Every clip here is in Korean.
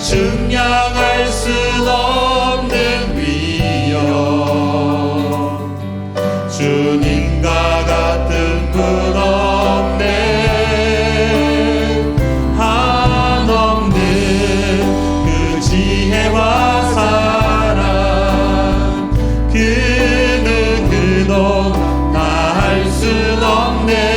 증량할 수 없는 위엄, 주님과 같은 분 없네. 한없는 그 지혜와 사랑, 그는 그도 다 할 순 없네.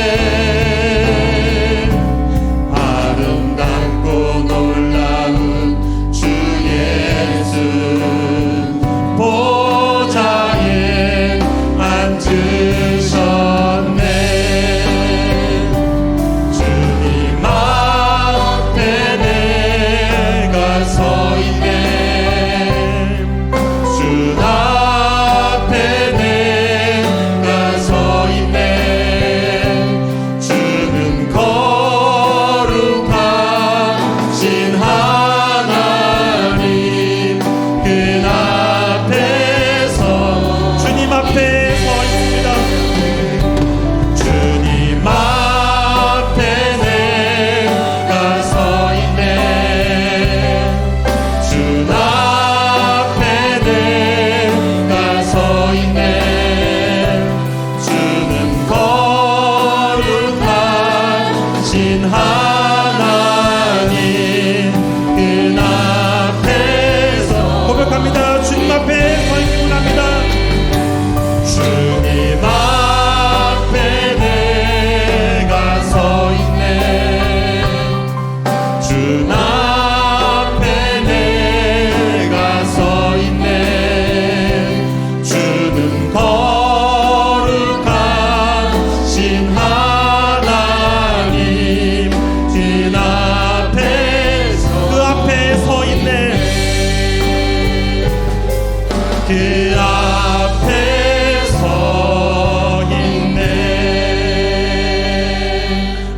그 앞에 서 있네.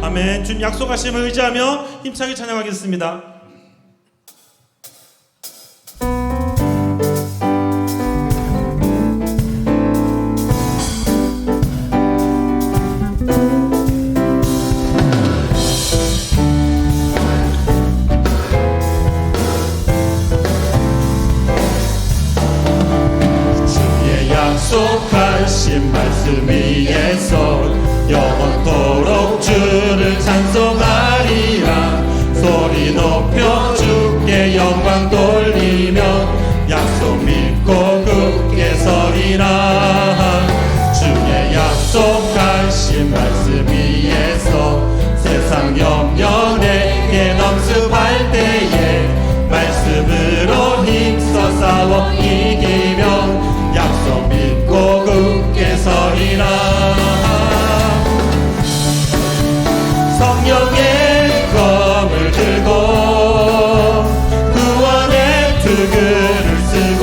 아멘. 주님 약속하심을 의지하며 힘차게 찬양하겠습니다. 약속하신 말씀 위에서 영원토록 주를 찬송하리라. 소리 높여 주께 영광 돌리며 약속 믿고 굳게 서리라. 주의 약속하신 말씀 위에서 세상 염려 내게 넘습할 때에 말씀으로 힘써 싸워 이기며 약속 믿고 굳게 서리라. 성령의 검을 들고 구원의 투구를 쓰고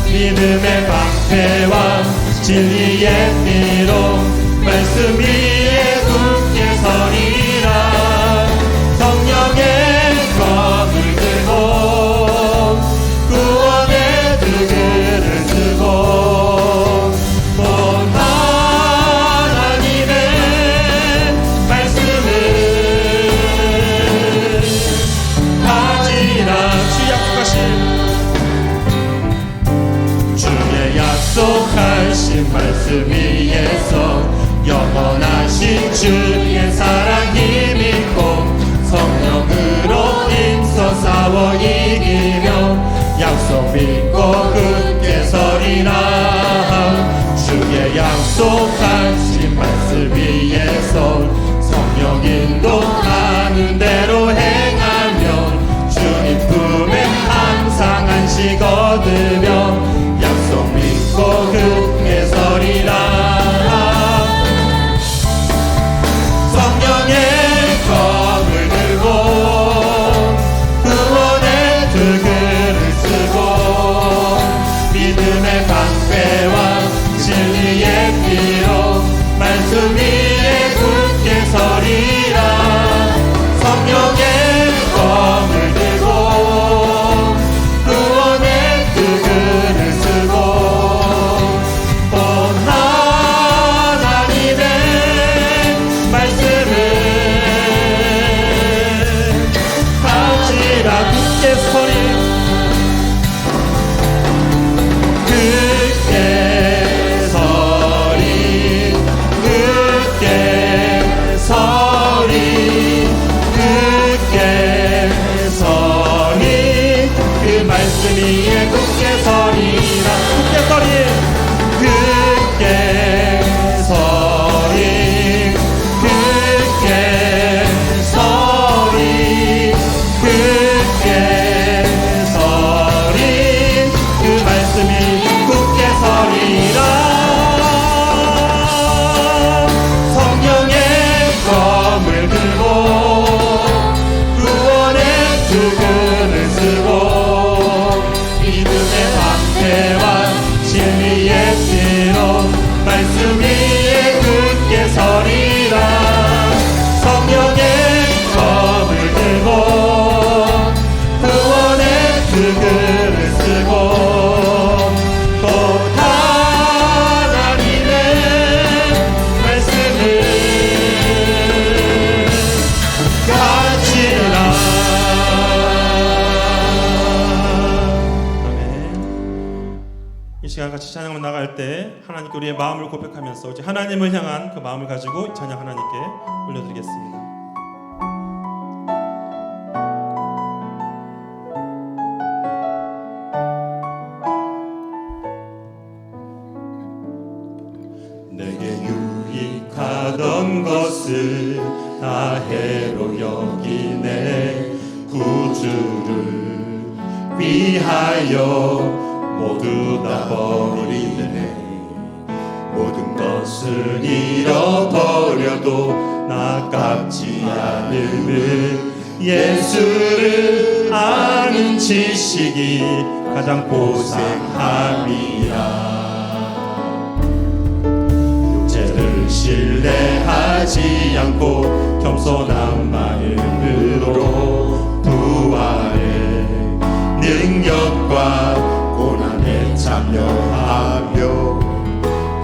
믿음의 방패와 진리의 피로 말씀 위에 굳게 서리라. 성령의 검을 들고 구원의 투구를 쓰고 온 하나님의 말씀을 가지라. 주의 약속하신 말씀 위에서 영원하신 주의 사랑 힘있고 성령으로 힘써 싸워 이기며 약속 믿고 굳게 서리라. 주의 약속하신 말씀 위에서 성령 인도하는 대로 행하며 주님 품에 항상 안식 얻으며 약속 믿고 굳게 서리라. 성령의 검을 들고 구원의 투구를 쓰고 믿음의 방패와 진리의 피로 말씀 위에 굳게 서리라. 성령의 검을 들고 구원의 서리라 굳게 서리 굳게 서리 굳게 서리 굳게 서리 그 말씀 위에 굳게 서리라 굳게 서리 굳게 서리 굳게 서리 굳게 서리 그 말씀이 굳게 서리라 성령의 검을 들고 구원의 두근을 쓰고 믿음의 방패와 진리의 피로 말씀 위에 굳게 서리라 성령의 검을 들고 구원의 두근을 쓰고 또 하나님의 말씀을 가지라 아멘. 이 시간 같이 찬양을 나갈 때 하나님께 우리의 마음을 고백하면서 이제 하나님을 향한 그 마음을 가지고 찬양 하나님께 올려드리겠습니다. 내게 유익하던 것을 다 해로 여기네 구주를 위하여 모두 다 버리네 모든 것을 잃어버려도 아깝지 않음을 예수를 아는 지식이 가장 보상함이라 육체를 신뢰하지 않고 겸손한 마음으로 부활의 능력과 고난에 참여하며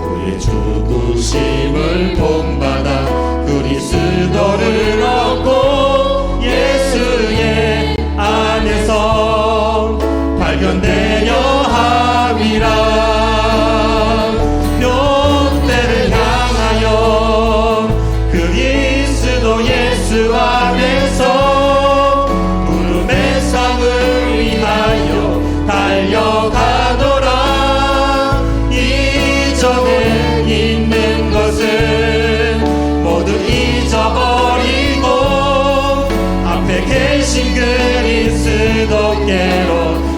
그의 죽으심을 본받아 그리스도를 얻고 예수의 안에서 발견되려 함이라 묘대를 향하여 그리스도 예수 안에서 부름의 상을 위하여 달려가노라 이전에 있는 것은 모두 잊어버리고 앞에 계신 그리스도께로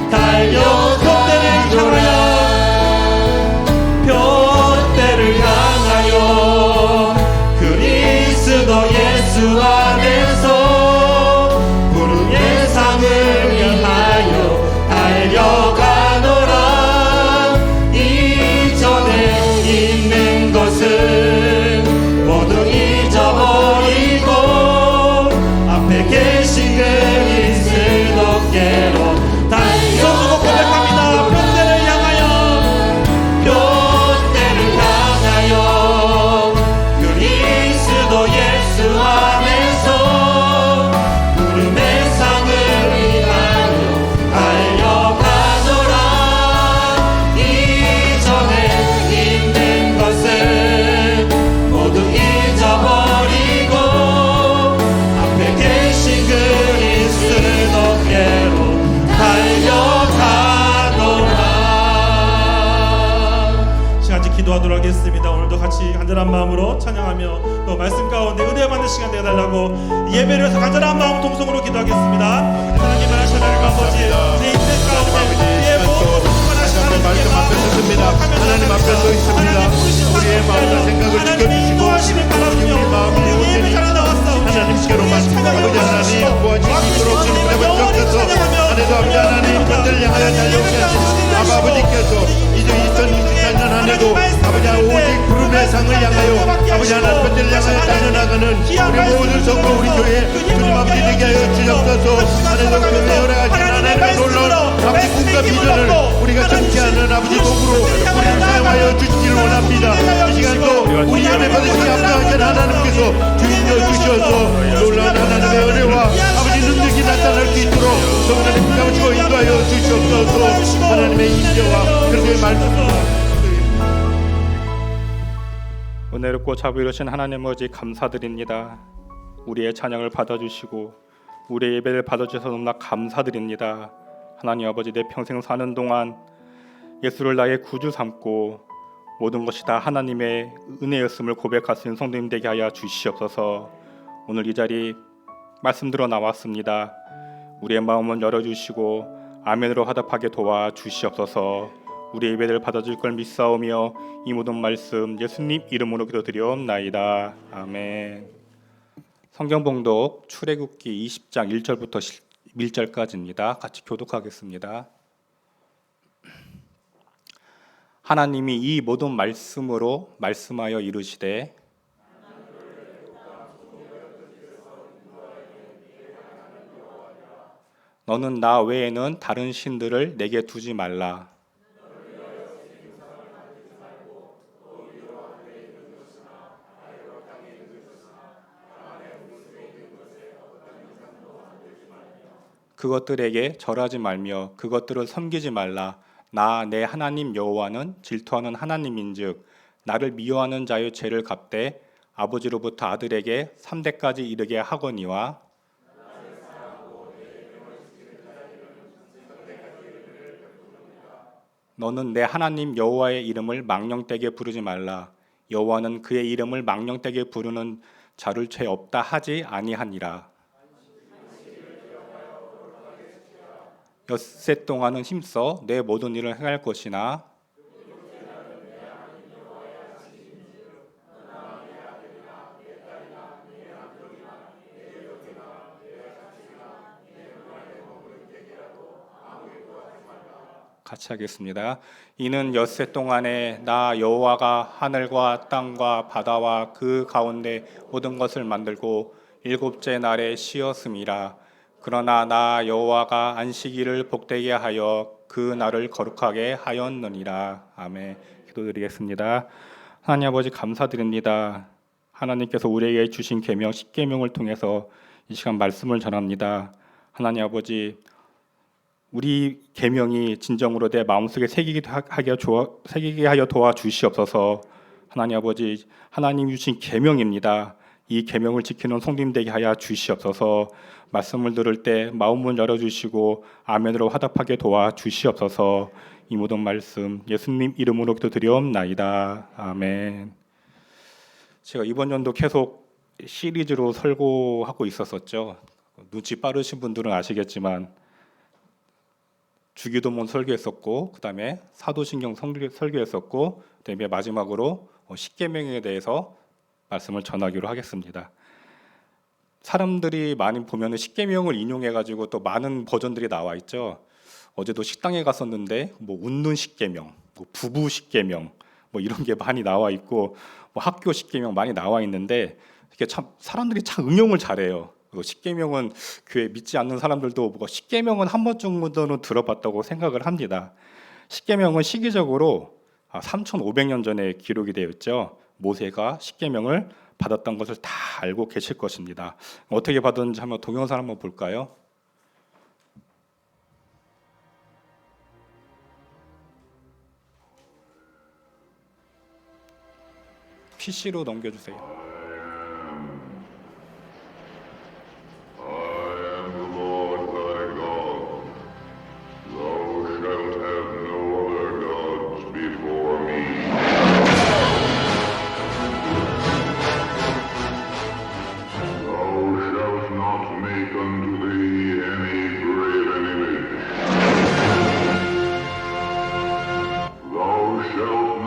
달려 표대를 향하여 그리스도 예수 안에서 부름의 상을 위하여 달려가노라 이전에 있는 것은 모두 잊어버리고 앞에 계신 그리스도께로 달려가고 고백합니다. 표대를 향하여 그리스도 예수 안에서 부름의 상을 위하여 달려가노라 이전에 있는 것은 모두 잊어버리고 앞에 계신 그리스도께로 달려가노라. 시간씩 기도하도록 하겠습니다. 오늘도 같이 간절한 마음으로 찬양하며 또 말씀 가운데 은혜 받는 시간 되어달라고 예배를 위해서 간절한 마음 동성으로 기도하겠습니다. 하나님 하나님 아버지 제 인생 가운데 우리의 모든 말씀 앞에 섰습니다. 하나님 앞에 서 있습니다. 우리의 마음과 생각을 지켜주시고 우리 마음이 온전히 하나님께로 맞습니다. 아버지 하나님 도와주시도록 주님의 번쩍해서 안에도 아버지 하나님 편들 향하여 달려오게 하시고 아버지께서 이제 2024년 안에도 아버지 오직 부름의 상을 향하여 아버지 하나님 편들 향하여 달려나가는 우리 모든 성도 우리 교회 주님 아버지 되게 하여 주옵소서. 안에도 교회 여러가지 하나님의 놀라운 아버지 꿈과 비전을 우리가 정치하는 아버지 도구로 우리를 사용하여 주시기를 원합니다. 이 시간도 우리 안에 받으신 합당하신 하나님께서 주인여 주셔서 놀라운 하나님의 은혜와 아버지 능력이 나타날 수 있도록 주옵소서. 하나님 붙잡으시고 인도하여 주시옵소서. 하나님의 인자와 그리고 말씀 은혜롭고 자비로우신 하나님 아버지 감사드립니다. 우리의 찬양을 받아주시고 우리의 예배를 받아주셔서 너무나 감사드립니다. 하나님 아버지, 내 평생 사는 동안 예수를 나의 구주 삼고 모든 것이 다 하나님의 은혜였음을 고백할 수 있는 성도님 되게 하여 주시옵소서. 오늘 이 자리 말씀 들어 나왔습니다. 우리의 마음을 열어주시고 아멘으로 화답하게 도와주시옵소서. 우리의 예배를 받아줄 걸 믿사오며 이 모든 말씀 예수님 이름으로 기도드리옵나이다. 아멘. 성경 봉독 출애굽기 20장 1절부터 1절까지입니다. 같이 교독하겠습니다. 하나님이 이 모든 말씀으로 말씀하여 이르시되 너는 나 외에는 다른 신들을 내게 두지 말라. 그것들에게 절하지 말며 그것들을 섬기지 말라. 나 내 하나님 여호와는 질투하는 하나님인즉 나를 미워하는 자의 죄를 갚되 아버지로부터 아들에게 3대까지 이르게 하거니와 너는 내 하나님 여호와의 이름을 망령되게 부르지 말라. 여호와는 그의 이름을 망령되게 부르는 자를 죄 없다 하지 아니하니라. 엿새 동안은 힘써 내 모든 일을 행할 것이나 같이 하겠습니다. 이는 엿새 동안에 나 여호와가 하늘과 땅과 바다와 그 가운데 모든 것을 만들고 일곱째 날에 쉬었음이라. 그러나 나 여호와가 안식일을 복되게 하여 그 날을 거룩하게 하였느니라. 아멘. 기도드리겠습니다. 하나님 아버지 감사드립니다. 하나님께서 우리에게 주신 계명 십계명을 통해서 이 시간 말씀을 전합니다. 하나님 아버지, 우리 계명이 진정으로 내 마음속에 새기게 하여 도와주시옵소서. 하나님 아버지, 하나님 주신 계명입니다. 이 계명을 지키는 성도님 되게 하여 주시옵소서. 말씀을 들을 때 마음을 열어주시고 아멘으로 화답하게 도와주시옵소서. 이 모든 말씀 예수님 이름으로 기도드리옵나이다. 아멘. 제가 이번 연도 계속 시리즈로 설교하고 있었었죠. 눈치 빠르신 분들은 아시겠지만 주기도문 설교했었고, 그 다음에 사도신경 설교했었고, 그 다음에 마지막으로 십계명에 대해서 말씀을 전하기로 하겠습니다. 사람들이 많이 보면은 십계명을 인용해가지고 또 많은 버전들이 나와 있죠. 어제도 식당에 갔었는데 뭐 웃는 십계명, 뭐 부부 십계명, 뭐 이런 게 많이 나와 있고, 뭐 학교 십계명 많이 나와 있는데 이게 참 사람들이 참 응용을 잘해요. 십계명은 교회 믿지 않는 사람들도 뭐 십계명은 한 번 정도는 들어봤다고 생각을 합니다. 십계명은 시기적으로 3,500년 전에 기록이 되어 있죠. 모세가 십계명을 받았던 것을 다 알고 계실 것입니다. 어떻게 받았는지 한번 동영상 한번 볼까요? PC로 넘겨주세요. Thou shalt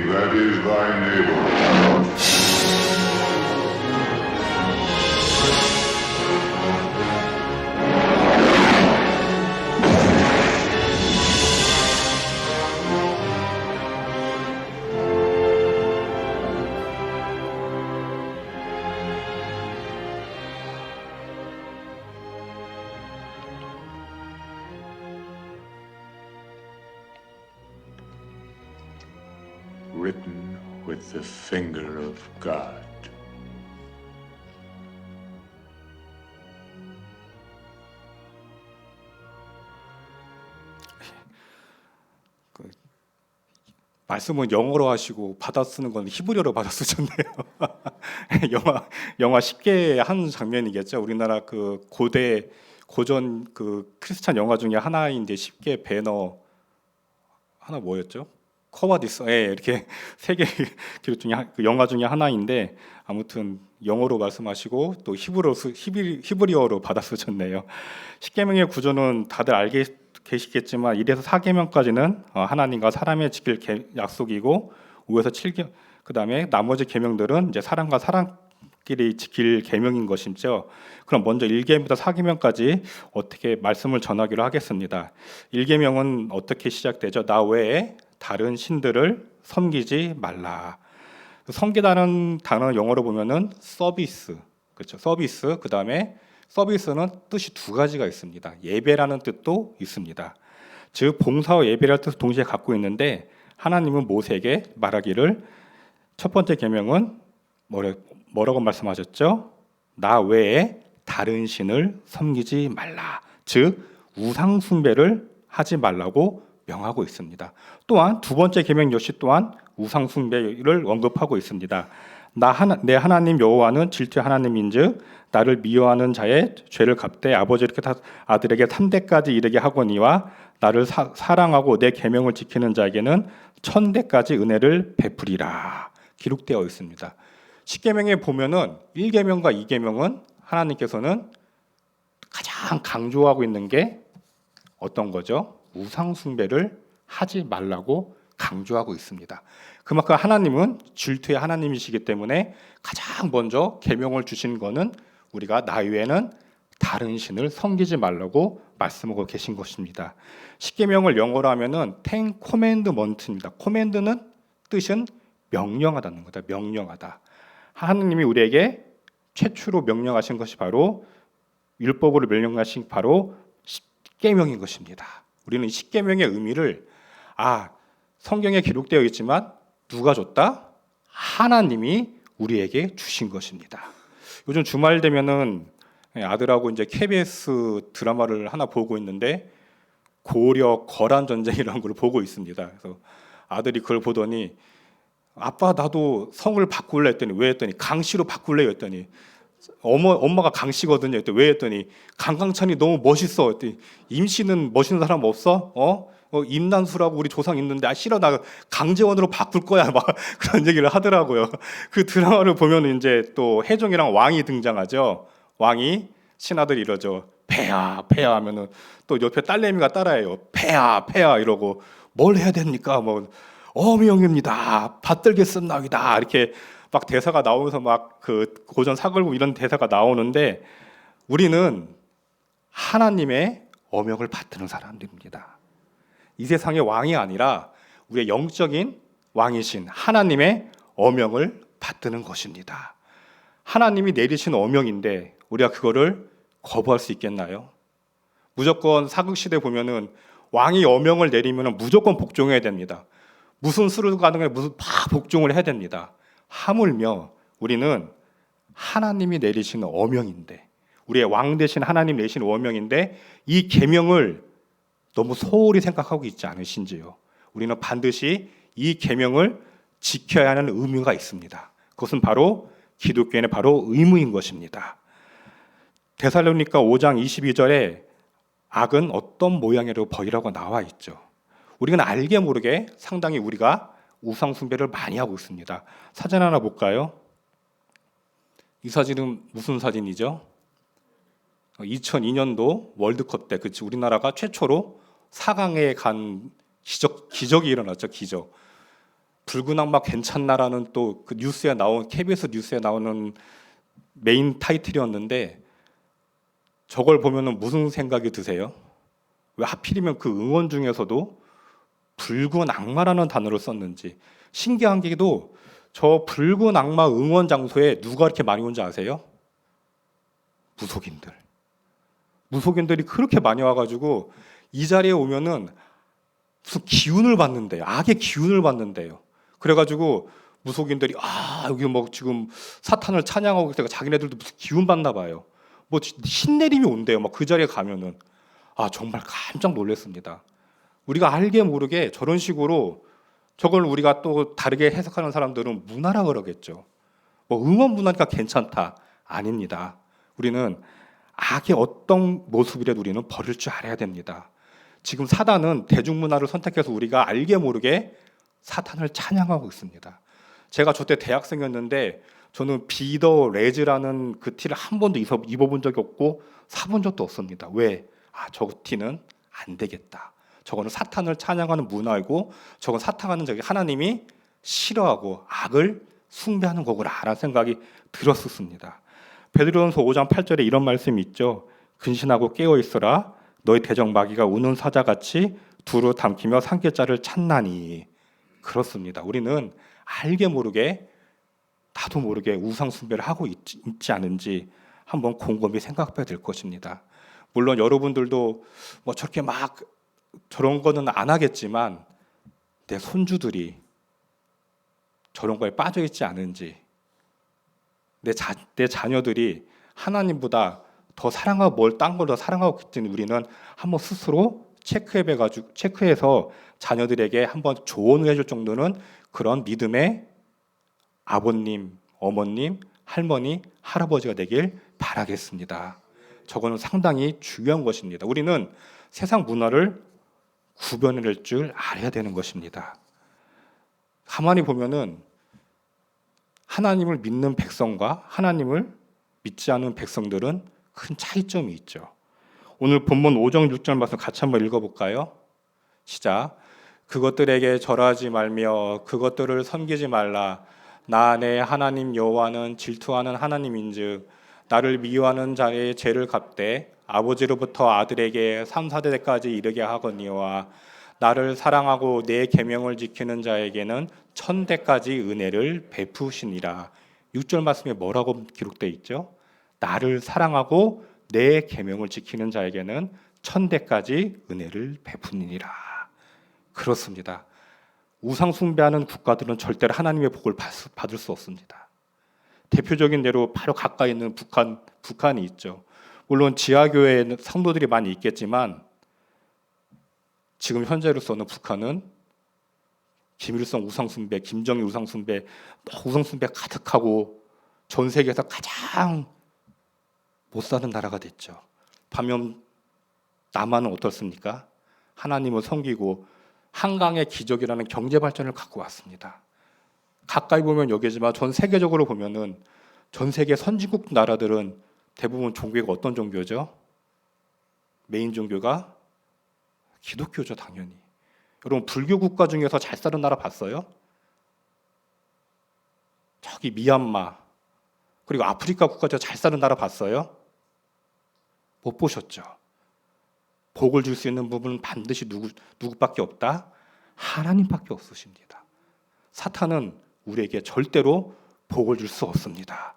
that is thy neighbor. Written with the finger of God. 말씀은 영어로 하시고 받아 쓰는 건 히브리어로 받아 쓰셨네요. 영화 쉽게 한 장면이겠죠. 우리나라 그 고전 그 크리스찬 영화 중에 하나인데 쉽게 배너 하나 뭐였죠? 커바디스, 예, 이렇게 세계 기록 중에 그 영화 중에 하나인데 아무튼 영어로 말씀하시고 또 히브리어로 받아 쓰셨네요. 십계명의 구조는 다들 계시겠지만 1에서 4계명까지는 하나님과 사람의 지킬 약속이고 5에서 7계 그다음에 나머지 계명들은 이제 사람과 사람끼리 지킬 계명인 것이죠. 그럼 먼저 1계명부터 4계명까지 어떻게 말씀을 전하기로 하겠습니다. 1계명은 어떻게 시작되죠? 나 외에 다른 신들을 섬기지 말라. 섬기다는 단어 영어로 보면은 서비스, 그렇죠? 서비스. 그다음에 서비스는 뜻이 두 가지가 있습니다. 예배라는 뜻도 있습니다. 즉 봉사와 예배라는 뜻을 동시에 갖고 있는데 하나님은 모세에게 말하기를 첫 번째 계명은 뭐라고 말씀하셨죠? 나 외에 다른 신을 섬기지 말라. 즉 우상 숭배를 하지 말라고 명하고 있습니다. 또한 두 번째 계명 역시 또한 우상 숭배를 언급하고 있습니다. 내 하나님 여호와는 질투의 하나님인즉 나를 미워하는 자의 죄를 갚되 아들에게 3대까지 이르게 하거니와 나를 사랑하고 내 계명을 지키는 자에게는 1000대까지 은혜를 베푸리라 기록되어 있습니다. 10계명에 보면은 1계명과 2계명은 하나님께서는 가장 강조하고 있는 게 어떤 거죠? 우상 숭배를 하지 말라고 강조하고 있습니다. 그만큼 하나님은 질투의 하나님이시기 때문에 가장 먼저 계명을 주신 거는 우리가 나 외에는 다른 신을 섬기지 말라고 말씀하고 계신 것입니다. 10계명을 영어로 하면은 Ten Commandments입니다. Command는 뜻은 명령하다는 거다. 명령하다. 하나님이 우리에게 최초로 명령하신 것이 바로 율법으로 명령하신 바로 10계명인 것입니다. 우리는 10계명의 의미를 성경에 기록되어 있지만 누가 줬다? 하나님이 우리에게 주신 것입니다. 요즘 주말 되면은 아들하고 이제 KBS 드라마를 하나 보고 있는데 고려 거란 전쟁이라는 걸 보고 있습니다. 그래서 아들이 그걸 보더니 아빠 나도 성을 바꿀래 했더니 왜 했더니 강씨로 바꿀래 했더니 엄마가 강씨거든요. 했더니 왜 했더니 강강찬이 너무 멋있어. 했더니 임씨는 멋있는 사람 없어? 임난수라고 우리 조상 있는데 싫어 나 강재원으로 바꿀 거야 막 그런 얘기를 하더라고요. 그 드라마를 보면 이제 또 혜종이랑 왕이 등장하죠. 왕이 신하들이 이러죠. 폐하 폐하 하면은 또 옆에 딸내미가 따라해요. 폐하 폐하 이러고 뭘 해야 됩니까? 뭐 어명입니다. 받들겠습나이다 이렇게 막 대사가 나오면서 막 그 고전 사글고 이런 대사가 나오는데 우리는 하나님의 어명을 받드는 사람들입니다. 이 세상의 왕이 아니라 우리의 영적인 왕이신 하나님의 어명을 받드는 것입니다. 하나님이 내리신 어명인데 우리가 그거를 거부할 수 있겠나요? 무조건 사극시대 보면은 왕이 어명을 내리면 무조건 복종해야 됩니다. 무슨 수를 가는 게 무슨 다 복종을 해야 됩니다. 하물며 우리는 하나님이 내리신 어명인데 우리의 왕 되신 하나님 내리신 어명인데 이 계명을 너무 소홀히 생각하고 있지 않으신지요? 우리는 반드시 이 계명을 지켜야 하는 의무가 있습니다. 그것은 바로 기독교인의 바로 의무인 것입니다. 데살로니가 5장 22절에 악은 어떤 모양으로 벌이라고 나와 있죠. 우리는 알게 모르게 상당히 우리가 우상 숭배를 많이 하고 있습니다. 사진 하나 볼까요? 이 사진은 무슨 사진이죠? 2002년도 월드컵 때 우리나라가 최초로 4강에 간 기적이 일어났죠. 기적. 붉은 악마 괜찮나라는 또 그 뉴스에 나온 KBS 뉴스에 나오는 메인 타이틀이었는데 저걸 보면은 무슨 생각이 드세요? 왜 하필이면 그 응원 중에서도 붉은 악마라는 단어를 썼는지. 신기한 게도 저 붉은 악마 응원 장소에 누가 이렇게 많이 온지 아세요? 무속인들. 무속인들이 그렇게 많이 와가지고 이 자리에 오면은 무슨 기운을 받는데요. 악의 기운을 받는데요. 그래가지고 무속인들이 여기 뭐 지금 사탄을 찬양하고 있다가 자기네들도 무슨 기운 받나 봐요. 뭐 신내림이 온대요. 막 그 자리에 가면은 정말 깜짝 놀랐습니다. 우리가 알게 모르게 저런 식으로 저걸 우리가 또 다르게 해석하는 사람들은 문화라 그러겠죠. 뭐 응원 문화니까 괜찮다. 아닙니다. 우리는 악의 어떤 모습이라도 우리는 버릴 줄 알아야 됩니다. 지금 사단은 대중문화를 선택해서 우리가 알게 모르게 사탄을 찬양하고 있습니다. 제가 저때 대학생이었는데 저는 비더 레즈라는 그 티를 한 번도 입어본 적이 없고 사본 적도 없습니다. 왜? 저 티는 안 되겠다. 저거는 사탄을 찬양하는 문화이고 저건 사탄하는 저기 하나님이 싫어하고 악을 숭배하는 거구나라는 생각이 들었었습니다. 베드로전서 5장 8절에 이런 말씀이 있죠. 근신하고 깨어 있어라. 너희 대적 마귀가 우는 사자같이 두루 담기며 산깨자를 찾나니. 그렇습니다. 우리는 알게 모르게 나도 모르게 우상 숭배를 하고 있지 않은지 한번 곰곰이 생각해야 될 것입니다. 물론 여러분들도 뭐 저렇게 막 저런 거는 안 하겠지만 내 손주들이 저런 거에 빠져 있지 않은지, 내 자녀들이 하나님보다 더 사랑하고 뭘 딴 걸 더 사랑하고 있는지 우리는 한번 스스로 체크해서 자녀들에게 한번 조언을 해줄 정도는 그런 믿음의 아버님, 어머님, 할머니, 할아버지가 되길 바라겠습니다. 저거는 상당히 중요한 것입니다. 우리는 세상 문화를 구별해낼 줄 알아야 되는 것입니다. 가만히 보면은 하나님을 믿는 백성과 하나님을 믿지 않은 백성들은 큰 차이점이 있죠. 오늘 본문 5장 6절 말씀 같이 한번 읽어볼까요? 시작. 그것들에게 절하지 말며 그것들을 섬기지 말라. 나 내 하나님 여호와는 질투하는 하나님인즉 나를 미워하는 자의 죄를 갚되 아버지로부터 아들에게 3, 4대까지 이르게 하거니와 나를 사랑하고 내 계명을 지키는 자에게는 1000대까지 은혜를 베푸시니라. 6절 말씀에 뭐라고 기록되어 있죠? 나를 사랑하고 내 계명을 지키는 자에게는 1000대까지 은혜를 베푸니라. 그렇습니다. 우상 숭배하는 국가들은 절대로 하나님의 복을 받을 수 없습니다. 대표적인 예로 바로 가까이 있는 북한이 있죠. 물론 지하교회에 성도들이 많이 있겠지만 지금 현재로서는 북한은 김일성 우상숭배, 김정일 우상숭배, 우상숭배 가득하고 전 세계에서 가장 못 사는 나라가 됐죠. 반면 남한은 어떻습니까? 하나님을 섬기고 한강의 기적이라는 경제 발전을 갖고 왔습니다. 가까이 보면 여기지만 전 세계적으로 보면은 전 세계 선진국 나라들은 대부분 종교가 어떤 종교죠? 메인 종교가 기독교죠, 당연히. 여러분 불교 국가 중에서 잘 사는 나라 봤어요? 저기 미얀마 그리고 아프리카 국가 중에서 잘 사는 나라 봤어요? 못 보셨죠? 복을 줄 수 있는 부분은 반드시 누구밖에 없다? 하나님밖에 없으십니다. 사탄은 우리에게 절대로 복을 줄 수 없습니다.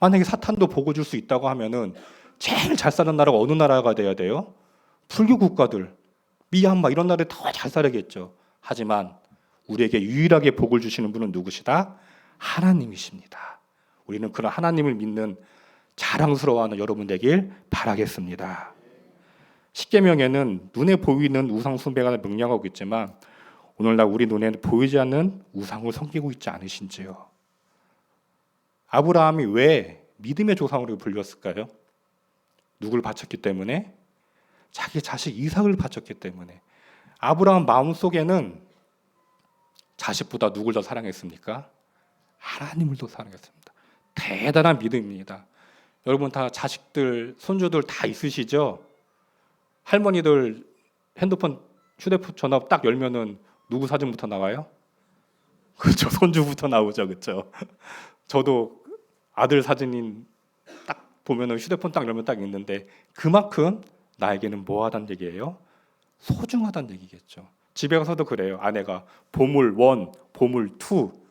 만약에 사탄도 복을 줄 수 있다고 하면은 제일 잘 사는 나라가 어느 나라가 돼야 돼요? 불교 국가들, 미얀마 이런 나라에 더 잘 살아야겠죠. 하지만 우리에게 유일하게 복을 주시는 분은 누구시다? 하나님이십니다. 우리는 그런 하나님을 믿는 자랑스러워하는 여러분 되길 바라겠습니다. 십계명에는 눈에 보이는 우상 숭배가 명령하고 있지만 오늘날 우리 눈에 보이지 않는 우상을 섬기고 있지 않으신지요? 아브라함이 왜 믿음의 조상으로 불렸을까요? 누굴 바쳤기 때문에? 자기 자식 이삭을 바쳤기 때문에. 아브라함 마음속에는 자식보다 누굴 더 사랑했습니까? 하나님을 더 사랑했습니다. 대단한 믿음입니다. 여러분 다 자식들, 손주들 다 있으시죠? 할머니들 휴대폰 전화 딱 열면은 누구 사진부터 나와요? 그렇죠. 손주부터 나오죠, 그렇죠. 저도 아들 사진인 딱 보면은 휴대폰 딱 열면 딱 있는데 그만큼 나에게는 뭐하단 얘기예요? 소중하단 얘기겠죠. 집에 가서도 그래요. 아내가 보물 1, 보물 2.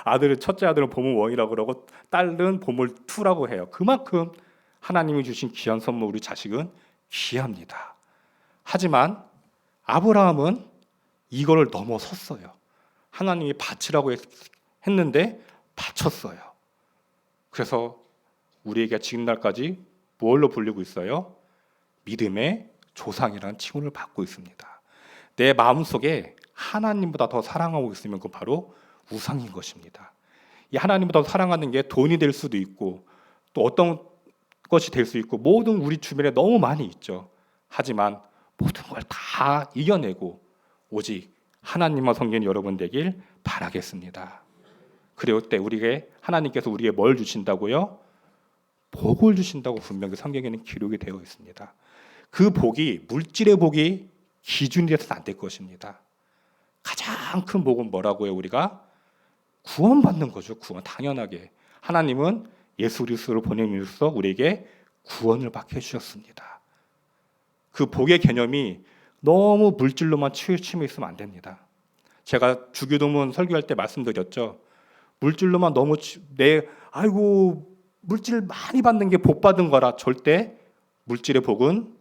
아들은 첫째 아들은 보물 1이라고 그러고 딸은 보물 2라고 해요. 그만큼 하나님이 주신 귀한 선물 우리 자식은 귀합니다. 하지만 아브라함은 이거를 넘어섰어요. 하나님이 바치라고 했는데 바쳤어요. 그래서 우리에게 지금날까지 뭘로 불리고 있어요? 믿음의 조상이라는 칭호를 받고 있습니다. 내 마음속에 하나님보다 더 사랑하고 있으면 그 바로 우상인 것입니다. 이 하나님보다 더 사랑하는 게 돈이 될 수도 있고 또 어떤 것이 될 수 있고 모든 우리 주변에 너무 많이 있죠. 하지만 모든 걸 다 이겨내고 오직 하나님만 섬기는 여러분 되길 바라겠습니다. 그럴 때 우리에게 하나님께서 우리에게 뭘 주신다고요? 복을 주신다고 분명히 성경에는 기록이 되어 있습니다. 그 복이 물질의 복이 기준이 돼서는 안 될 것입니다. 가장 큰 복은 뭐라고요? 우리가 구원받는 거죠. 구원. 당연하게 하나님은 예수 그리스도를 보내면서 우리에게 구원을 받게 해주셨습니다. 그 복의 개념이 너무 물질로만 치우침해 있으면 안 됩니다. 제가 주기도문 설교할 때 말씀드렸죠. 물질로만 너무 아이고 물질 많이 받는 게 복 받은 거라. 절대 물질의 복은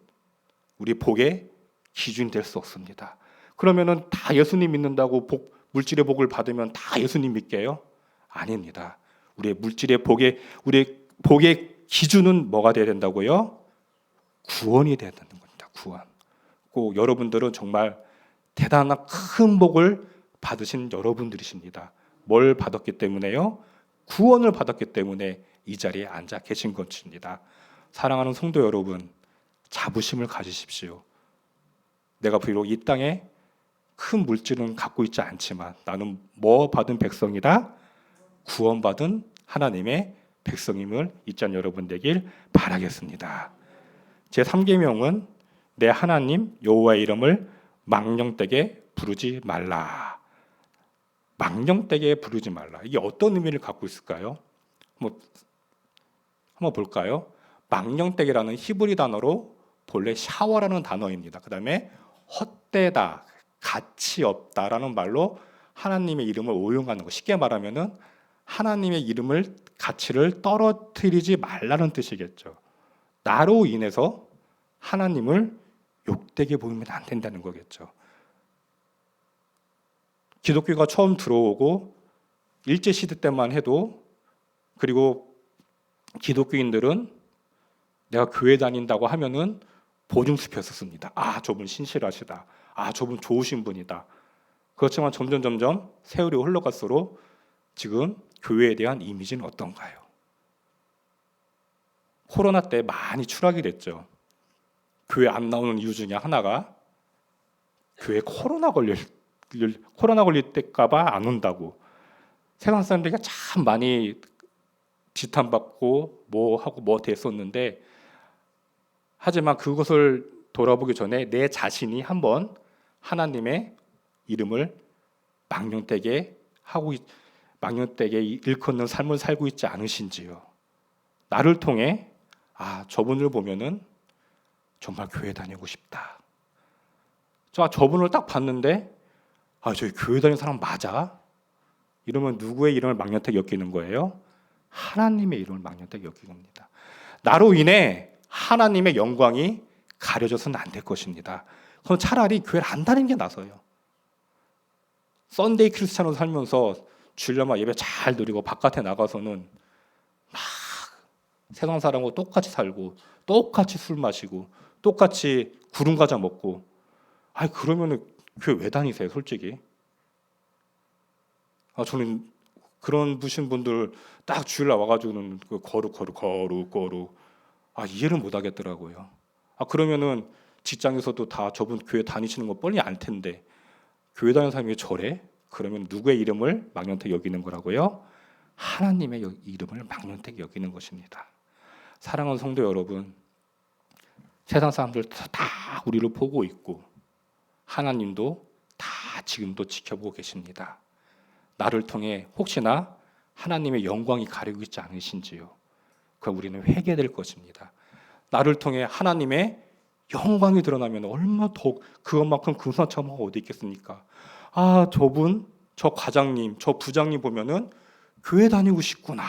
우리 복의 기준이 될 수 없습니다. 그러면은 다 예수님 믿는다고 물질의 복을 받으면 다 예수님 믿게요? 아닙니다. 우리의 우리의 복의 기준은 뭐가 돼야 된다고요? 구원이 돼야 되는 겁니다. 구원. 꼭 여러분들은 정말 대단한 큰 복을 받으신 여러분들이십니다. 뭘 받았기 때문에요? 구원을 받았기 때문에 이 자리에 앉아 계신 것입니다. 사랑하는 성도 여러분, 자부심을 가지십시오. 내가 비록 이 땅에 큰 물질은 갖고 있지 않지만 나는 뭐 받은 백성이다? 구원받은 하나님의 백성임을 잊지 않은 여러분 되길 바라겠습니다. 제 3계명은 내 하나님 여호와의 이름을 망령되게 부르지 말라. 망령되게 부르지 말라. 이게 어떤 의미를 갖고 있을까요? 한번 볼까요? 망령되게라는 히브리 단어로 본래 샤워라는 단어입니다. 그 다음에 헛되다, 가치 없다라는 말로 하나님의 이름을 오용하는 거. 쉽게 말하면은 하나님의 이름을 가치를 떨어뜨리지 말라는 뜻이겠죠. 나로 인해서 하나님을 욕되게 보이면 안 된다는 거겠죠. 기독교가 처음 들어오고 일제시대 때만 해도 그리고 기독교인들은 내가 교회 다닌다고 하면은 보증수표였습니다. 저분 신실하시다. 저분 좋으신 분이다. 그렇지만 점점 세월이 흘러갈수록 지금 교회에 대한 이미지는 어떤가요? 코로나 때 많이 추락이 됐죠. 교회 안 나오는 이유 중에 하나가 교회 코로나 걸릴 때까봐 안 온다고. 세상 사람들이 참 많이 지탄받고 뭐 됐었는데 하지만 그것을 돌아보기 전에 내 자신이 한번 하나님의 이름을 망령되게 일컫는 삶을 살고 있지 않으신지요. 나를 통해 저분을 보면은 정말 교회 다니고 싶다. 저분을 딱 봤는데 저기 교회 다니는 사람 맞아? 이러면 누구의 이름을 망령되게 여기는 거예요? 하나님의 이름을 망령되게 여기는 겁니다. 나로 인해 하나님의 영광이 가려져서는 안 될 것입니다. 그럼 차라리 교회를 안 다니는 게 나서요. 썬데이 크리스찬으로 살면서 주일날만 예배 잘 드리고 바깥에 나가서는 막 세상 사람하고 똑같이 살고 똑같이 술 마시고 똑같이 구름 과자 먹고 그러면은 교회 왜 다니세요, 솔직히? 저는 그런 부신 분들 딱 주일날 와가지고는 거룩 이해를 못 하겠더라고요. 그러면은 직장에서도 다 저분 교회 다니시는 거 뻔히 알 텐데 교회 다니는 사람이 저래? 그러면 누구의 이름을 망령되게 여기는 거라고요? 하나님의 이름을 망령되게 여기는 것입니다. 사랑하는 성도 여러분, 세상 사람들 다 우리를 보고 있고 하나님도 다 지금도 지켜보고 계십니다. 나를 통해 혹시나 하나님의 영광이 가리고 있지 않으신지요? 그럼 우리는 회개될 것입니다. 나를 통해 하나님의 영광이 드러나면 얼마나 더 그것만큼 금상첨화 어디 있겠습니까? 아, 저분, 저 과장님, 저 부장님 보면은 교회 다니고 싶구나.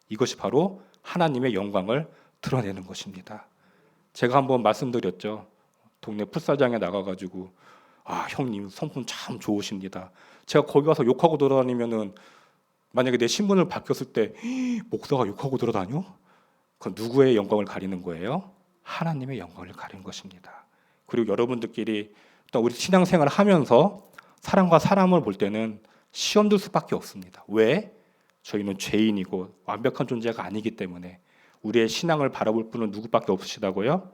이것이 바로 하나님의 영광을 드러내는 것입니다. 제가 한번 말씀드렸죠. 동네 풋살장에 나가가지고 아, 형님 성품 참 좋으십니다. 제가 거기 가서 욕하고 돌아다니면은 만약에 내 신분을 바뀌었을 때 목사가 욕하고 돌아다녀? 그건 누구의 영광을 가리는 거예요? 하나님의 영광을 가리는 것입니다. 그리고 여러분들끼리 또 우리 신앙생활을 하면서 사람과 사람을 볼 때는 시험 들 수밖에 없습니다. 왜? 저희는 죄인이고 완벽한 존재가 아니기 때문에 우리의 신앙을 바라볼 분은 누구밖에 없으시다고요?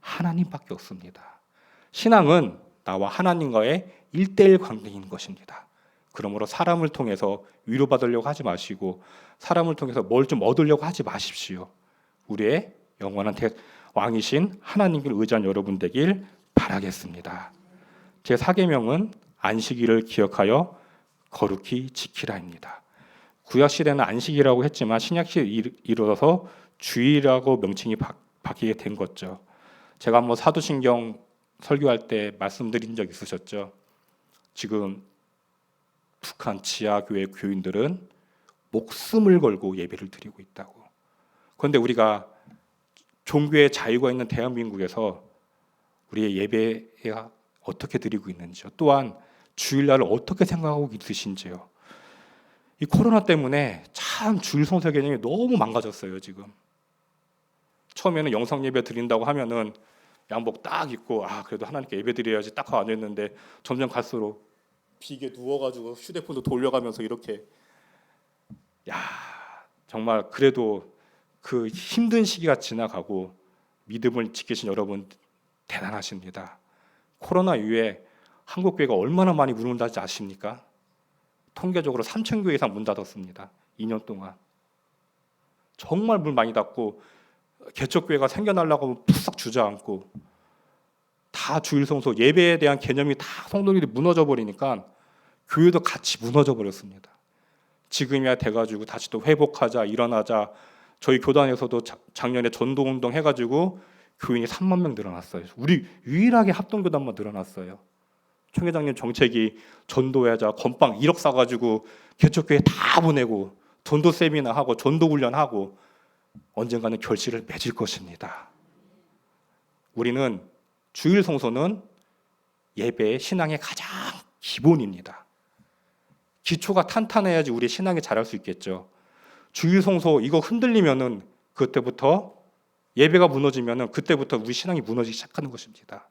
하나님밖에 없습니다. 신앙은 나와 하나님과의 1:1 관계인 것입니다. 그러므로 사람을 통해서 위로받으려고 하지 마시고 사람을 통해서 뭘 좀 얻으려고 하지 마십시오. 우리의 영원한 왕이신 하나님을 의지한 여러분 되길 바라겠습니다. 제 4계명은 안식일을 기억하여 거룩히 지키라입니다. 구약시대는 안식이라고 했지만 신약시대에 이르러서 주일이라고 명칭이 바뀌게 된 거죠. 제가 한번 사도신경 설교할 때 말씀드린 적 있으셨죠. 지금 북한 지하교회 교인들은 목숨을 걸고 예배를 드리고 있다고. 그런데 우리가 종교의 자유가 있는 대한민국에서 우리의 예배가 어떻게 드리고 있는지요. 또한 주일날을 어떻게 생각하고 있으신지요. 이 코로나 때문에 참 주일 성사 개념이 너무 망가졌어요. 지금 처음에는 영상 예배 드린다고 하면은 양복 딱 입고 아 그래도 하나님께 예배 드려야지 딱 하고 앉았는데 점점 갈수록 비계 누워가지고 휴대폰도 돌려가면서 이렇게 야 정말 그래도 그 힘든 시기가 지나가고 믿음을 지키신 여러분 대단하십니다. 코로나 이후에 한국 교회가 얼마나 많이 문을 닫지 아십니까? 통계적으로 3,000교회 이상 문 닫았습니다. 2년 동안. 정말 문 많이 닫고 개척교회가 생겨나려고 하면 푸싹 주저앉고 다 주일성소 예배에 대한 개념이 다 성도들이 무너져 버리니까 교회도 같이 무너져 버렸습니다. 지금이야 돼가지고 다시 또 회복하자 일어나자. 저희 교단에서도 작년에 전도운동 해가지고 교인이 3만 명 늘어났어요. 우리 유일하게 합동교단만 늘어났어요. 총회장님 정책이 전도하자 건빵 1억 사가지고 개척교회 다 보내고 전도 세미나 하고 전도 훈련하고 언젠가는 결실을 맺을 것입니다. 우리는 주일 성소는 예배의 신앙의 가장 기본입니다. 기초가 탄탄해야지 우리 신앙이 자랄 수 있겠죠. 주일 성소 이거 흔들리면은 그때부터 예배가 무너지면은 그때부터 우리 신앙이 무너지기 시작하는 것입니다.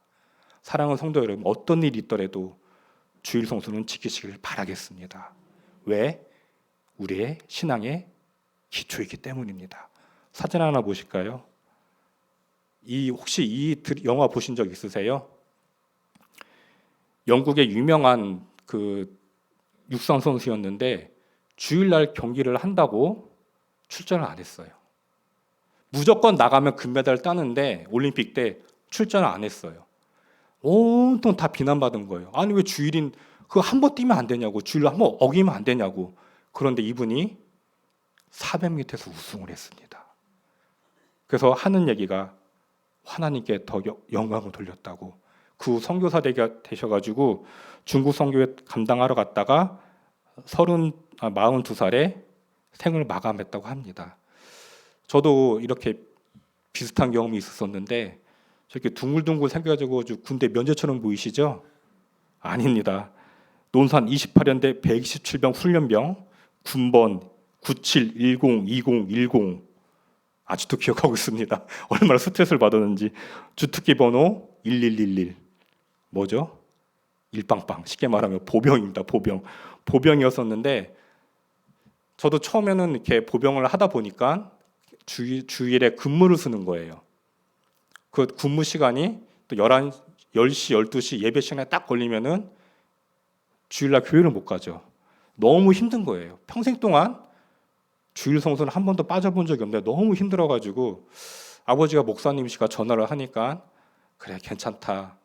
사랑하는 성도 여러분, 어떤 일이 있더라도 주일 성소는 지키시길 바라겠습니다. 왜? 우리의 신앙의 기초이기 때문입니다. 사진 하나 보실까요? 혹시 이 영화 보신 적 있으세요? 영국의 유명한 그 육상 선수였는데 주일날 경기를 한다고 출전을 안 했어요. 무조건 나가면 금메달을 따는데 올림픽 때 출전을 안 했어요. 온통 다 비난받은 거예요. 아니 왜 주일인 그 한 번 뛰면 안 되냐고, 주일 한 번 어기면 안 되냐고. 그런데 이분이 400m에서 우승을 했습니다. 그래서 하는 얘기가 하나님께 더 영광을 돌렸다고. 그 선교사 되셔가지고 중국 선교회 감당하러 갔다가 42살에 생을 마감했다고 합니다. 저도 이렇게 비슷한 경험이 있었었는데 저렇게 둥글둥글 생겨가지고 군대 면제처럼 보이시죠? 아닙니다. 논산 28연대 127병 훈련병 군번 97102010 아직도 기억하고 있습니다. 얼마나 스트레스를 받았는지. 주특기 번호 1111 뭐죠? 일빵빵 쉽게 말하면 보병입니다. 보병이었었는데 저도 처음에는 이렇게 보병을 하다 보니까 주일에 근무를 쓰는 거예요. 그 근무 시간이 또 10시, 12시 예배 시간에 딱 걸리면은 주일날 교회를 못 가죠. 너무 힘든 거예요. 평생 동안 주일 성소는 한 번도 빠져본 적이 없는데 너무 힘들어가지고 아버지가 목사님이시가 전화를 하니까 그래 괜찮다.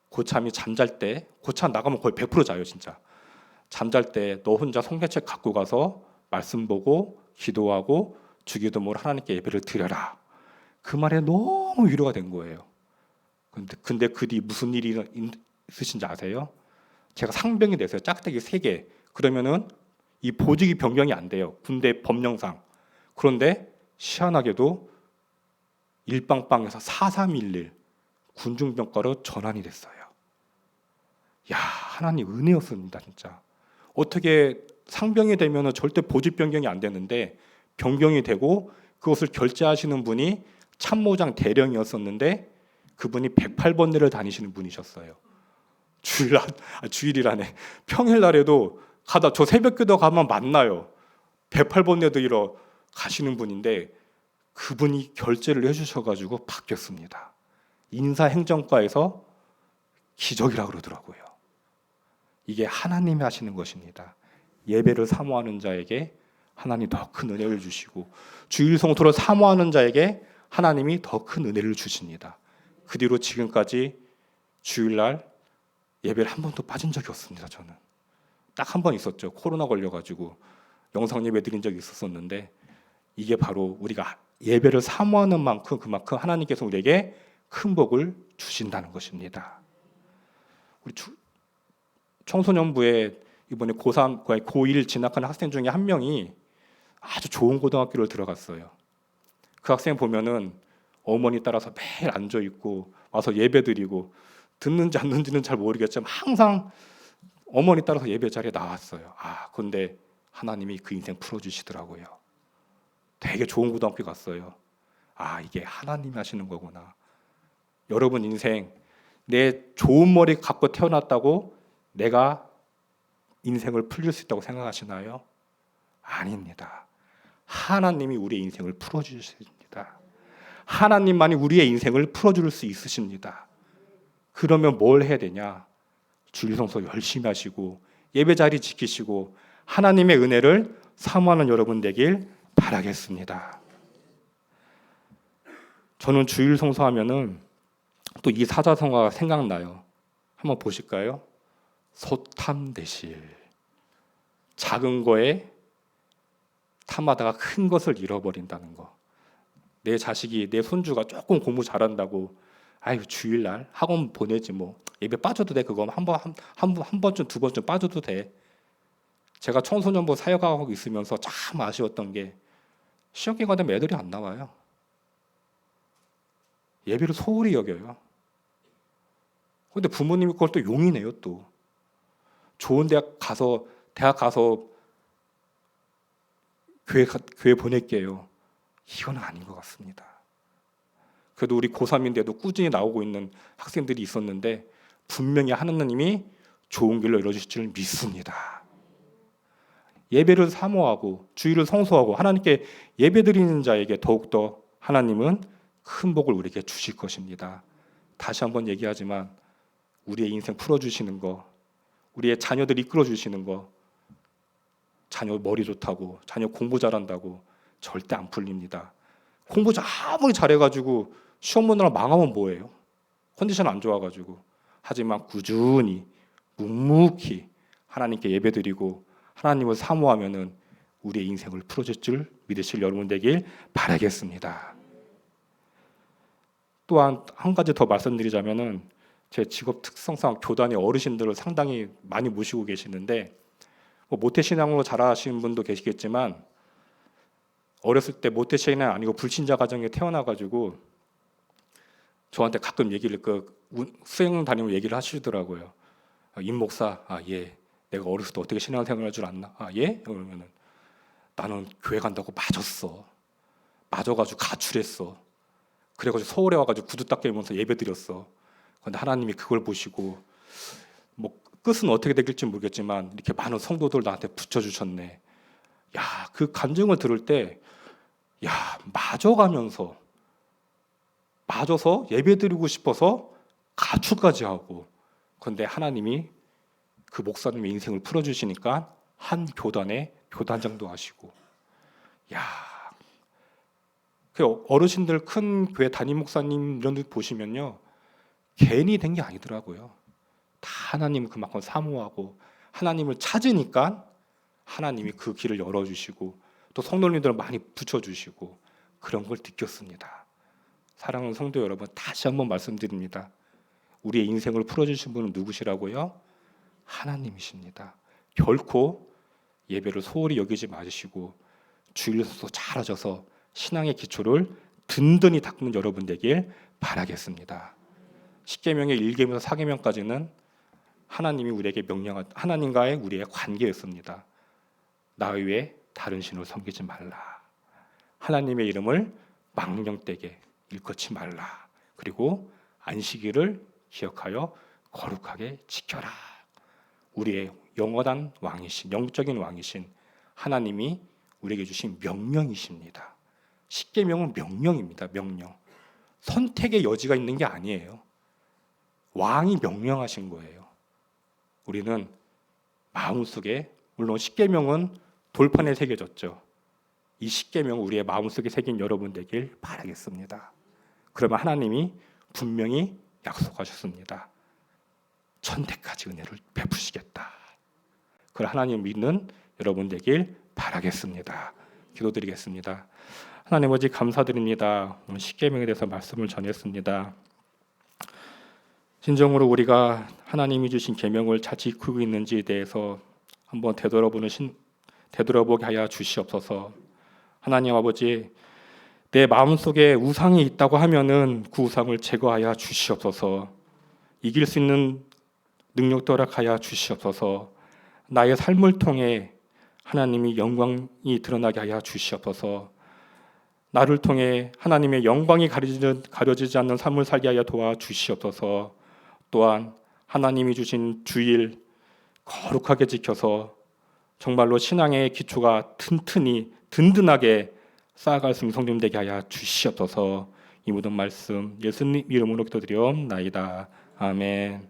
고참이 잠잘 때 고참 나가면 거의 100% 자요 진짜. 잠잘 때 너 혼자 성경책 갖고 가서 말씀 보고 기도하고 주기도문을 하나님께 예배를 드려라. 그 말에 너무 위로가 된 거예요. 근데 그 뒤 무슨 일이 있으신지 아세요? 제가 상병이 됐어요. 짝대기 3개. 그러면은 이 보직이 변경이 안 돼요. 군대 법령상. 그런데 희한하게도 일방방에서 4311 군중병과로 전환이 됐어요. 야, 하나님 은혜였습니다, 진짜. 어떻게 상병이 되면은 절대 보직 변경이 안 되는데 변경이 되고 그것을 결재하시는 분이 참모장 대령이었었는데 그분이 108번대를 다니시는 분이셨어요. 주일이라네. 평일날에도 가다 저 새벽기도 가면 만나요. 108번대도 이러 가시는 분인데 그분이 결재를 해주셔가지고 바뀌었습니다. 인사행정과에서 기적이라 그러더라고요. 이게 하나님이 하시는 것입니다. 예배를 사모하는 자에게 하나님이 더 큰 은혜를 주시고 주일 성토를 사모하는 자에게 하나님이 더 큰 은혜를 주십니다. 그 뒤로 지금까지 주일날 예배를 한 번도 빠진 적이 없습니다. 저는 딱 한 번 있었죠. 코로나 걸려가지고 영상 예배 드린 적이 있었는데 이게 바로 우리가 예배를 사모하는 만큼 그만큼 하나님께서 우리에게 큰 복을 주신다는 것입니다. 우리 청소년부에 이번에 고3, 고1 진학하는 학생 중에 한 명이 아주 좋은 고등학교를 들어갔어요. 그 학생 보면은 어머니 따라서 매일 앉아 있고 와서 예배 드리고 듣는지 안 듣는지는 잘 모르겠지만 항상 어머니 따라서 예배 자리에 나왔어요. 그런데 하나님이 그 인생 풀어주시더라고요. 되게 좋은 고등학교 갔어요. 이게 하나님이 하시는 거구나. 여러분 인생 내 좋은 머리 갖고 태어났다고 내가 인생을 풀릴 수 있다고 생각하시나요? 아닙니다. 하나님이 우리의 인생을 풀어주십니다. 하나님만이 우리의 인생을 풀어줄 수 있으십니다. 그러면 뭘 해야 되냐? 주일 성서 열심히 하시고 예배 자리 지키시고 하나님의 은혜를 사모하는 여러분 되길 바라겠습니다. 저는 주일 성서하면은 또 이 사자성어가 생각나요. 한번 보실까요? 소탐대실. 작은 거에 탐하다가 큰 것을 잃어버린다는 거. 내 자식이 내 손주가 조금 공부 잘한다고 주일날 학원 보내지 뭐 예배 빠져도 돼. 그거 한 번쯤 두 번쯤 빠져도 돼. 제가 청소년부 사역하고 있으면서 참 아쉬웠던 게 시험 기간 되면 애들이 안 나와요. 예배를 소홀히 여겨요. 근데 부모님이 그걸 또 용이네요. 또 좋은 대학 가서 교회 보낼게요. 이건 아닌 것 같습니다. 그래도 우리 고3인데도 꾸준히 나오고 있는 학생들이 있었는데 분명히 하나님이 좋은 길로 이루어주실 줄 믿습니다. 예배를 사모하고 주일을 성소하고 하나님께 예배드리는 자에게 더욱더 하나님은 큰 복을 우리에게 주실 것입니다. 다시 한번 얘기하지만 우리의 인생 풀어주시는 거, 우리의 자녀들 이끌어주시는 거, 자녀 머리 좋다고, 자녀 공부 잘한다고 절대 안 풀립니다. 공부 아무리 잘해가지고 시험 보느라 망하면 뭐예요? 컨디션 안 좋아가지고. 하지만 꾸준히 묵묵히 하나님께 예배드리고 하나님을 사모하면은 우리의 인생을 풀어줄 줄 믿으실 여러분 되길 바라겠습니다. 또한 한 가지 더 말씀드리자면은 제 직업 특성상 교단의 어르신들을 상당히 많이 모시고 계시는데 모태신앙으로 자라신 분도 계시겠지만 어렸을 때 모태신앙이 아니고 불신자 가정에 태어나가지고 저한테 가끔 얘기를 수행 다니면 얘기를 하시더라고요. 임 목사, 예, 내가 어렸을 때 어떻게 신앙생활할 줄 알나? 예? 그러면은 나는 교회 간다고 맞았어. 맞아가지고 가출했어. 그래가지고 서울에 와가지고 구두 닦이면서 예배드렸어. 그런데 하나님이 그걸 보시고 끝은 어떻게 될지 모르겠지만 이렇게 많은 성도들 나한테 붙여주셨네. 야, 그 감정을 들을 때 맞아서 예배드리고 싶어서 가출까지 하고 그런데 하나님이 그 목사님의 인생을 풀어주시니까 한 교단에 교단장도 하시고 그 어르신들 큰 교회 담임 목사님 이런 분 보시면요 괜히 된 게 아니더라고요. 다 하나님 그만큼 사모하고 하나님을 찾으니까 하나님이 그 길을 열어주시고 또 성도님들을 많이 붙여주시고 그런 걸 느꼈습니다. 사랑하는 성도 여러분, 다시 한번 말씀드립니다. 우리의 인생을 풀어주신 분은 누구시라고요? 하나님이십니다. 결코 예배를 소홀히 여기지 마시고 주일에서 잘하셔서 신앙의 기초를 든든히 닦는 여러분 되길 바라겠습니다. 십계명의 1계명에서 4계명까지는 하나님이 우리에게 명령한 하나님과의 우리의 관계였습니다. 나 외에 다른 신을 섬기지 말라. 하나님의 이름을 망령되게 일컫지 말라. 그리고 안식일을 기억하여 거룩하게 지켜라. 우리의 영원한 왕이신, 영적인 왕이신 하나님이 우리에게 주신 명령이십니다. 십계명은 명령입니다. 명령. 선택의 여지가 있는 게 아니에요. 왕이 명령하신 거예요. 우리는 마음속에, 물론 십계명은 돌판에 새겨졌죠. 이 십계명을 우리의 마음속에 새긴 여러분 되길 바라겠습니다. 그러면 하나님이 분명히 약속하셨습니다. 천대까지 은혜를 베푸시겠다. 그걸 하나님 믿는 여러분 되길 바라겠습니다. 기도드리겠습니다. 하나님 아버지 감사드립니다. 오늘 십계명에 대해서 말씀을 전했습니다. 진정으로 우리가 하나님이 주신 계명을 잘 지키고 있는지에 대해서 한번 되돌아보게 하여 주시옵소서. 하나님 아버지, 내 마음속에 우상이 있다고 하면은 그 우상을 제거하여 주시옵소서. 이길 수 있는 능력도 허락하여 주시옵소서. 나의 삶을 통해 하나님이 영광이 드러나게 하여 주시옵소서. 나를 통해 하나님의 영광이 가려지지 않는 삶을 살게 하여 도와주시옵소서. 또한 하나님이 주신 주일 거룩하게 지켜서 정말로 신앙의 기초가 튼튼히 든든하게 쌓아갈 수 있는 성도님 되게 하여 주시옵소서. 이 모든 말씀 예수님 이름으로 기도드리옵나이다. 아멘.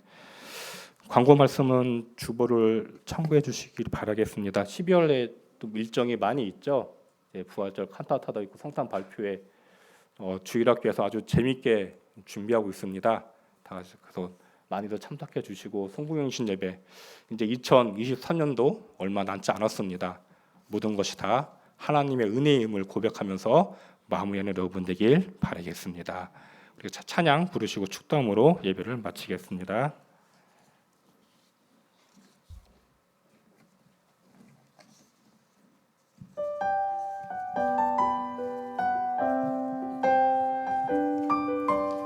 광고 말씀은 주보를 참고해 주시길 바라겠습니다. 12월에 또 일정이 많이 있죠. 부활절 칸타타도 있고 성탄 발표회 주일학교에서 아주 재밌게 준비하고 있습니다. 다 같이 그래서 많이들 참석해 주시고 성부경신 예배 이제 2023년도 얼마 남지 않았습니다. 모든 것이 다 하나님의 은혜임을 고백하면서 마무리하는 여러분 되길 바라겠습니다. 우리 찬양 부르시고 축도함으로 예배를 마치겠습니다.